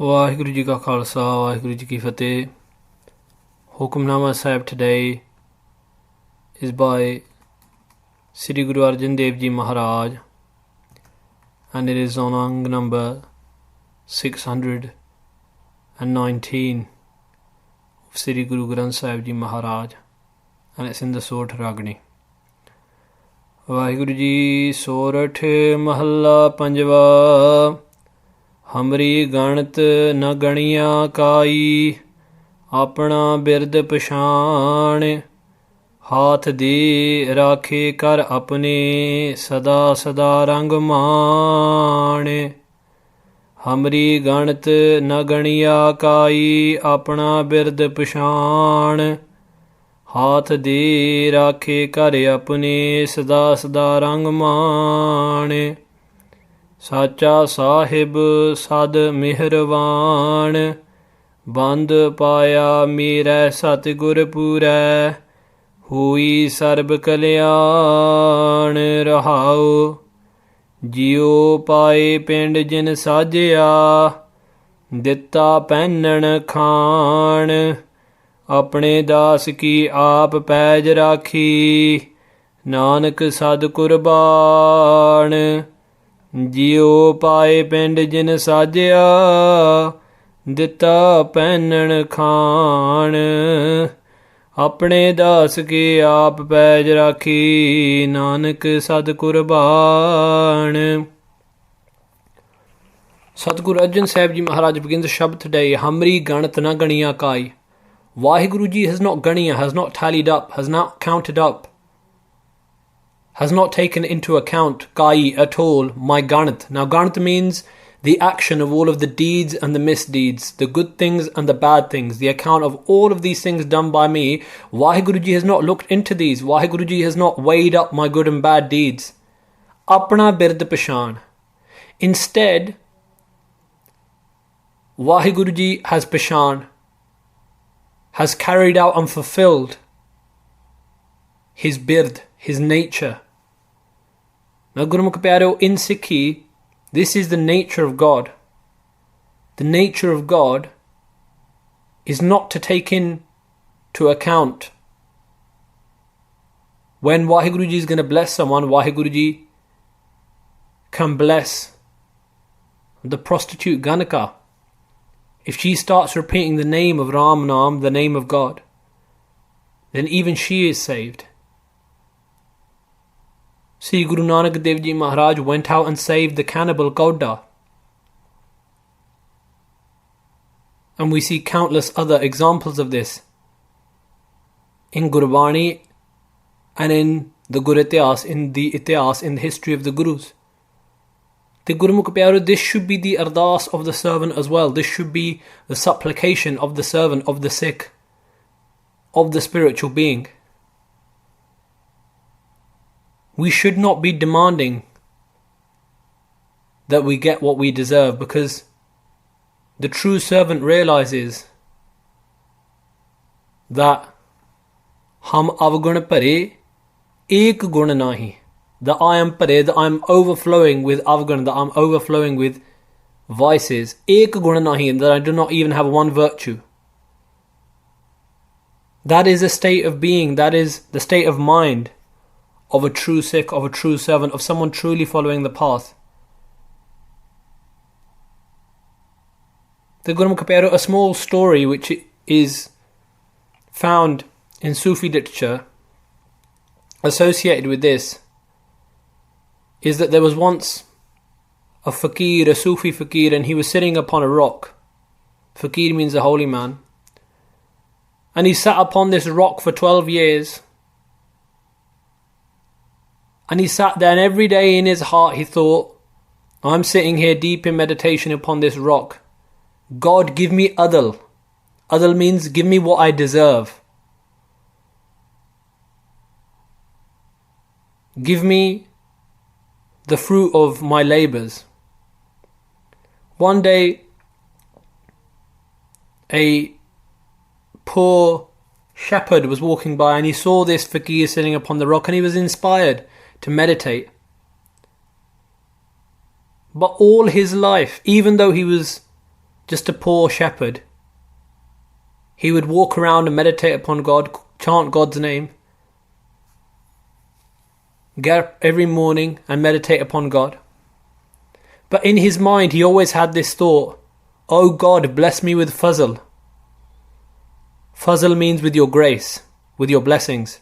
ਵਾਹਿਗੁਰੂ ਜੀ ਕਾ ਖਾਲਸਾ ਵਾਹਿਗੁਰੂ ਜੀ ਕੀ ਫਤਿਹ. Hukamnama Sahib today is by Sri Guru Arjan Dev Ji Maharaj, and it is on Ang number 619 of Sri Guru Granth Sahib Ji Maharaj, and it's in the Sorat'h Ragini. Waheguru ji. ਸੋਰਠ ਮਹੱਲਾ ਪੰਜਵਾ. ਹਮਰੀ ਗਣਤ ਨ ਗਣੀਆਂ ਕਾਈ, ਆਪਣਾ ਬਿਰਦ ਪਛਾਣ, ਹਾਥ ਦੇ ਰਾਖੇ ਕਰ ਆਪਣੇ, ਸਦਾ ਸਦਾ ਰੰਗ ਮਾਣ. ਹਮਰੀ ਗਣਤ ਨ ਗਣੀਆਂ ਕਾਈ, ਆਪਣਾ ਬਿਰਦ ਪਛਾਣ, ਹਾਥ ਦੇ ਰਾਖੇ ਕਰ ਆਪਣੇ, ਸਦਾ ਸਦਾ ਰੰਗ ਮਾਣ. ਸਾਚਾ ਸਾਹਿਬ ਸਦ ਮਿਹਰਵਾਨ, ਬੰਦ ਪਾਇਆ ਮੇਰੇ ਸਤਿਗੁਰ ਪੂਰੈ, ਹੋਈ ਸਰਬ ਕਲਿਆਣ. ਰਹਾਉ ਜਿਉ ਪਾਏ ਪਿੰਡ ਜਿਨ ਸਾਜਿਆ, ਦਿੱਤਾ ਪਹਿਨਣ ਖਾਣ, ਆਪਣੇ ਦਾਸ ਕੀ ਆਪ ਪੈਜ ਰਾਖੀ, ਨਾਨਕ ਸਦ ਕੁਰਬਾਨ. ਜਿਉ ਪਾਏ ਪਿੰਡ ਜਿਨ ਸਾਜਿਆ, ਦਿੱਤਾ ਪਹਿਨਣ ਖਾਣ, ਆਪਣੇ ਦਾਸ ਕੇ ਆਪ ਪੈਜ ਰਾਖੀ, ਨਾਨਕ ਸਦ ਕੁਰਬਾਨ. Sadguru Arjan Sahib Ji Maharaj begins the Shabd today. Hamri ganat na ganiya kai. Vaheguru Ji has not ganiya, has not tallied up, has not counted up, has not taken into account kai at all, my ganat. Now ganat means the action of all of the deeds and the misdeeds, the good things and the bad things, the account of all of these things done by me. Vaheguru Ji has not looked into these. Vaheguru Ji has not weighed up my good and bad deeds. Apna bird pashan. Instead, Vaheguru Ji has pashan, has carried out and fulfilled his bird, his nature. Now Gurmukh Pyaro, in Sikhi, this is the nature of God. The nature of God is not to take into account when Vaheguru Ji is going to bless someone. Vaheguru Ji can bless the prostitute Ganaka. If she starts repeating the name of Ram Nam, the name of God, then even she is saved. Sri Guru Nanak Dev Ji Maharaj went out and saved the cannibal Gauda. And we see countless other examples of this in Gurbani and in the Gur Itihas, in the history of the Gurus. The Gurmukh Pyaro, this should be the ardas of the servant as well. This should be the supplication of the servant, of the Sikh, of the spiritual being. We should not be demanding that we get what we deserve, because the true servant realizes that Ham avgun pare ek gun nahi, that I am pare, that I am overflowing with avgun, that I am overflowing with vices, ek gun nahi, and that I do not even have one virtue. That is a state of being, that is the state of mind of a true Sikh, of a true servant, of someone truly following the path. The Gurmukh Pyaro, a small story which is found in Sufi literature associated with this, is that there was once a fakir, a Sufi fakir, and he was sitting upon a rock. Fakir means a holy man. And he sat upon this rock for 12 years. And he sat there, and every day in his heart he thought, I'm sitting here deep in meditation upon this rock. God, give me adal. Adal means give me what I deserve. Give me the fruit of my labours. One day, a poor shepherd was walking by, and he saw this fakir sitting upon the rock, and he was inspired to meditate. But all his life, even though he was just a poor shepherd. He would walk around and meditate upon God, chant God's name, get up every morning and meditate upon God. But in his mind, he always had this thought, "Oh God, bless me with fazl." Fazl means with your grace, with your blessings.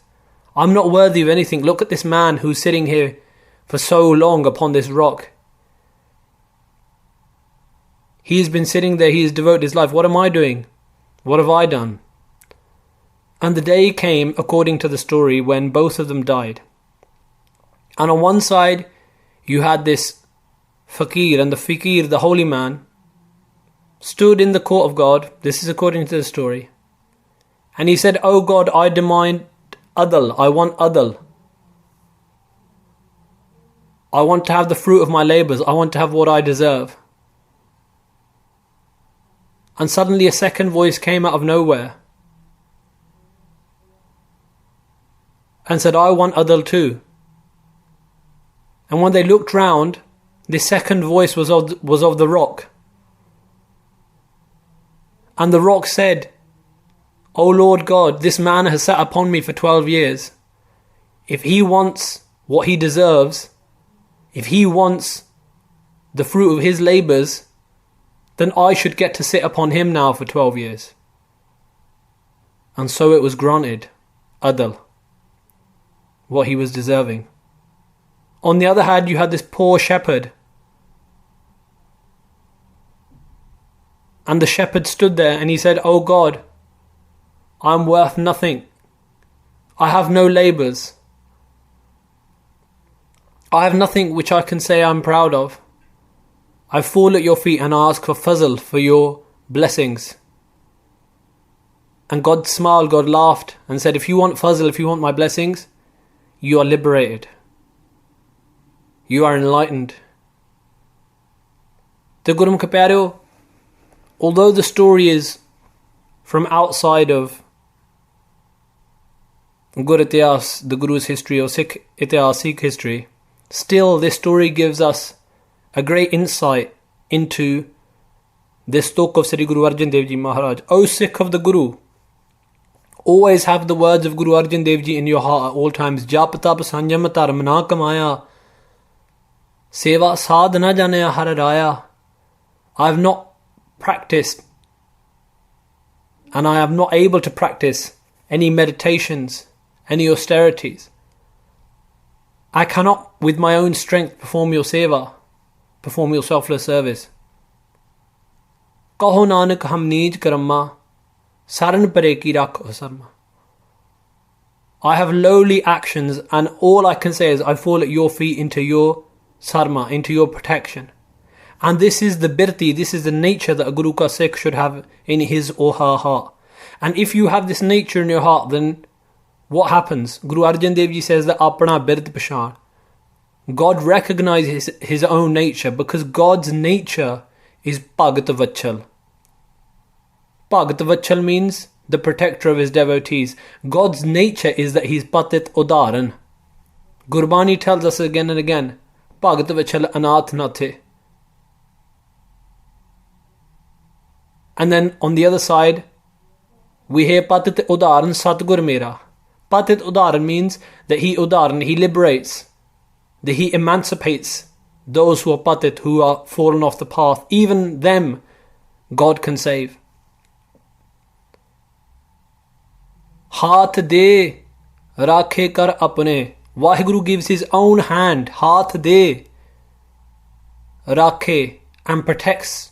I'm not worthy of anything. Look at this man who's sitting here for so long upon this rock. He has been sitting there, he has devoted his life. What am I doing? What have I done? And the day came, according to the story, when both of them died. And on one side, you had this fakir, and the fakir, the holy man, stood in the court of God. This is according to the story. And he said, "Oh God, I demand adl. I want adl. I want to have the fruit of my labours. I want to have what I deserve." And suddenly a second voice came out of nowhere and said, "I want adl too." And when they looked round, this second voice was of the rock. And the rock said, "O Lord God, this man has sat upon me for 12 years. If he wants what he deserves, if he wants the fruit of his labours, then I should get to sit upon him now for 12 years. And so it was granted, adl, what he was deserving. On the other hand, you had this poor shepherd. And the shepherd stood there and he said, "Oh God, I'm worth nothing. I have no labours. I have nothing which I can say I'm proud of. I fall at your feet and ask for fazl, for your blessings." And God smiled, God laughed and said, "If you want fazl, if you want my blessings, you are liberated. You are enlightened." The Guru Ke Pyareo, although the story is from outside of Gur Itihas, the Guru's history, or Sikh Itihas, Sikh history, still this story gives us a great insight into this talk of Sri Guru Arjan Dev Ji Maharaj. O Sikh of the Guru, always have the words of Guru Arjan Dev Ji in your heart at all times. Jap tap sanjam dharm na kamaya, seva sadh na janaya har raya. I have not practiced, and I am not able to practice any meditations, any austerities. I cannot with my own strength perform your seva, perform your selfless service. Kaho Nanak hum neej karamma, saran pare ki rakho sarma. I have lowly actions, and all I can say is I fall at your feet into your sarma, into your protection. And this is the birti, this is the nature that a Guru ka Sikh should have in his or her heart. And if you have this nature in your heart, then what happens? Guru Arjan Dev Ji says that apna birt pashan. God recognizes his own nature, because God's nature is Bhagat Vachal. Bhagat Vachal means the protector of his devotees. God's nature is that he's Patit Udaran. Gurbani tells us again and again, Bhagat Vachal Anath Nathe. And then on the other side, we hear Patit Udaran Satgur Mera. Patit Udaran means that he Udaran, he liberates, that he emancipates those who are Patit, who are fallen off the path. Even them, God can save. Haath de rakhe kar apne. Vaheguru gives his own hand, haath de rakhe, and protects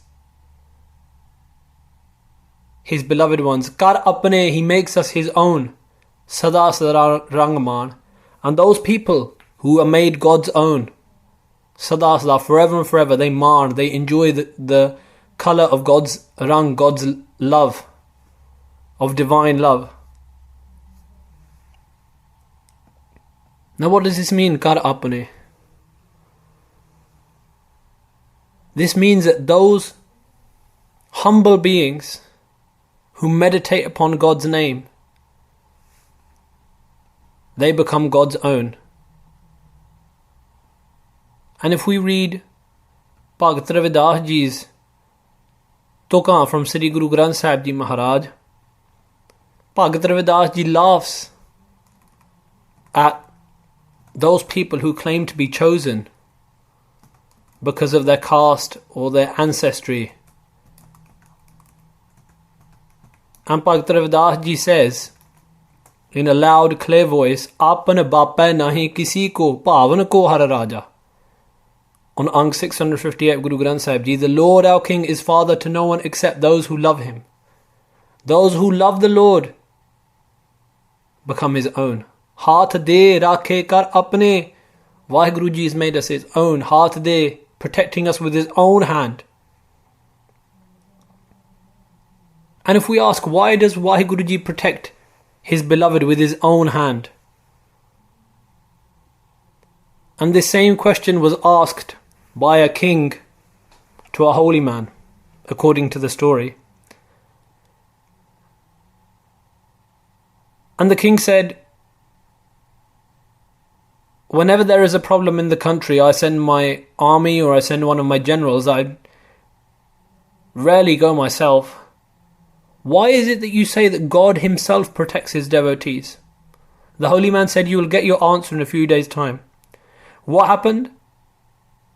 his beloved ones. Kar apne, he makes us his own. Sada sada rangman. And those people who are made God's own, sada sada, forever and forever, they marn, they enjoy the colour of God's rang, God's love, of divine love. Now what does this mean, kar apne? This means that those humble beings who meditate upon God's name, they become God's own. And if we read Bhagat Ravidas Ji's Tukan from Sri Guru Granth Sahib Ji Maharaj. Bhagat Ravidas Ji laughs at those people who claim to be chosen because of their caste or their ancestry. And Bhagat Ravidas Ji says in a loud, clear voice, Apan Bappa Nahi Kisi Ko Pavan Ko Har Raja. On Ang 658 Guru Granth Sahib Ji, the Lord our King is father to no one except those who love him. Those who love the Lord become his own. Haath de rakhe kar apne. Vaheguru Ji has made us his own. Haath de, protecting us with his own hand. And if we ask, why does Vaheguru Ji protect his beloved with his own hand? And this same question was asked by a king to a holy man, according to the story. And the king said, whenever there is a problem in the country, I send my army or I send one of my generals. I rarely go myself. Why is it that you say that God himself protects his devotees? The holy man said, you will get your answer in a few days' time. What happened?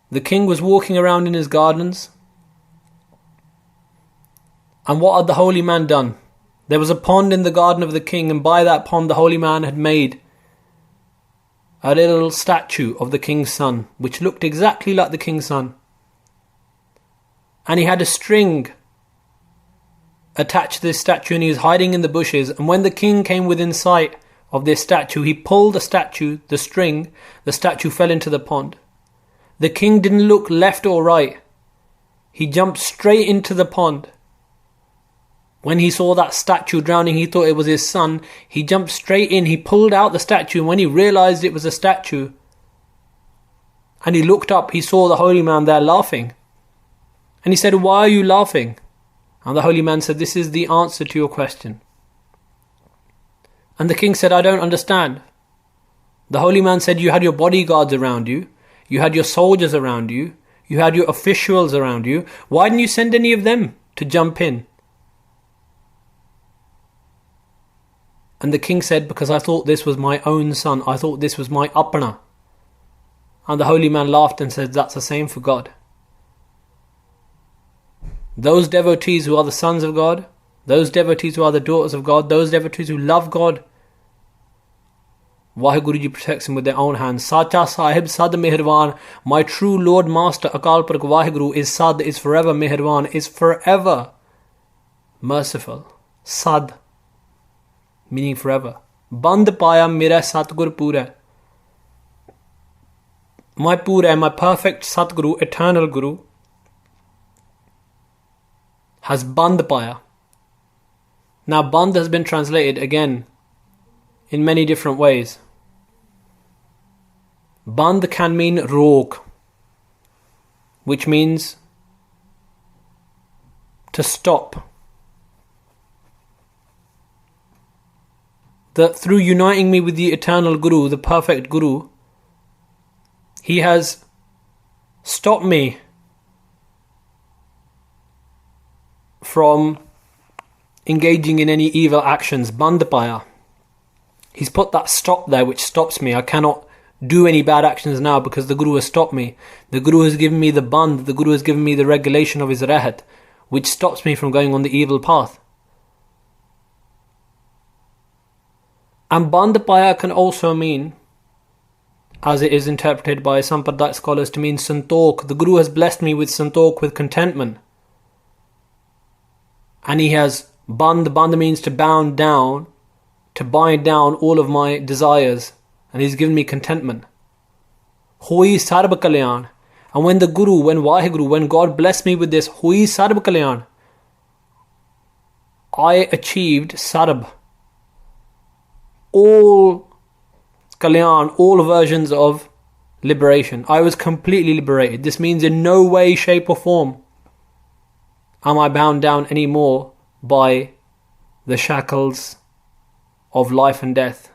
The king was walking around in his gardens. And what had the holy man done? There was a pond in the garden of the king, and by that pond the holy man had made a little statue of the king's son, which looked exactly like the king's son. And he had a string attached to this statue, and he was hiding in the bushes. And when the king came within sight of this statue, he pulled the statue, the string, the statue fell into the pond. The king didn't look left or right. He jumped straight into the pond. When he saw that statue drowning, he thought it was his son. He jumped straight in, he pulled out the statue, and when he realized it was a statue, and he looked up, he saw the holy man there laughing. And he said, why are you laughing? And the holy man said, this is the answer to your question. And the king said, I don't understand. The holy man said, you had your bodyguards around you, you had your soldiers around you, you had your officials around you. Why didn't you send any of them to jump in? And the king said, because I thought this was my own son. I thought this was my apana. And the holy man laughed and said, that's the same for God. Those devotees who are the sons of God, those devotees who are the daughters of God, those devotees who love God, Vaheguru Ji protects him with their own hands. Sacha Sahib Sad Meherwan, my true Lord Master Akal Purkh Vaheguru is Sad, is forever Meherwan, is forever merciful. Sad, meaning forever. Band paya mera Satgur Pura. My Pura, my perfect Satguru, eternal Guru, has band paya. Now band has been translated again in many different ways. Band can mean rog, which means to stop. That through uniting me with the eternal Guru, the perfect Guru, he has stopped me from engaging in any evil actions. Bandapaya. He's put that stop there which stops me. I cannot do any bad actions now because the Guru has stopped me. The Guru has given me the band, the Guru has given me the regulation of his rahat, which stops me from going on the evil path. And bandapaya can also mean, as it is interpreted by Sampradaya scholars, to mean santok. The Guru has blessed me with santok, with contentment. And he has band means to bound down, to bind down all of my desires. And he's given me contentment. Hui sarb kalyan. And when the Guru, when Vaheguru, when God blessed me with this, hui sarb kalyan, I achieved sarb. All kalyan, all versions of liberation. I was completely liberated. This means in no way, shape or form am I bound down anymore by the shackles of life and death.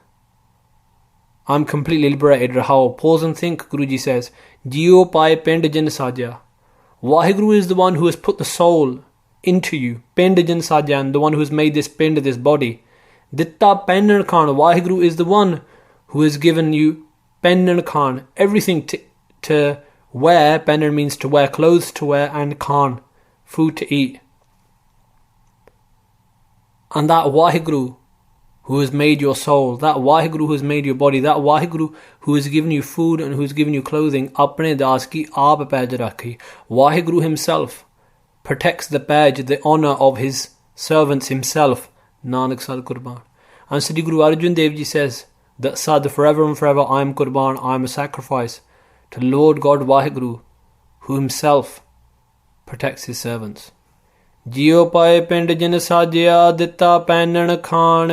I'm completely liberated. Rahao. Pause and think, Guruji says. Jio pai pind jin sajya. Vaheguru is the one who has put the soul into you. Pind jin sajan, the one who has made this pind, this body. Ditta pennan khan, Waheguru is the one who has given you pennan khan, everything to wear. Pennan means to wear, clothes to wear, and khan, food to eat. And that Waheguru who has made your soul, that Waheguru who has made your body, that Waheguru who has given you food and who has given you clothing, apne das ki aap paj rakhi. Waheguru himself protects the paj, the honour of his servants himself. Nanak Sad Qurban. And Sri Guru Arjan Dev Ji says that Sad, forever and forever I am Qurban, I am a sacrifice to Lord God Waheguru, who himself protects his servants. Jio pae pind jin sajya, ditta pennan khan,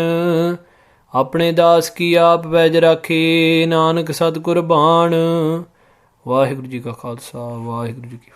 apne das ki aap paj rakhe. Nanak Sad Qurban. Waheguru Ji ka Khalsa, Waheguru Ji ki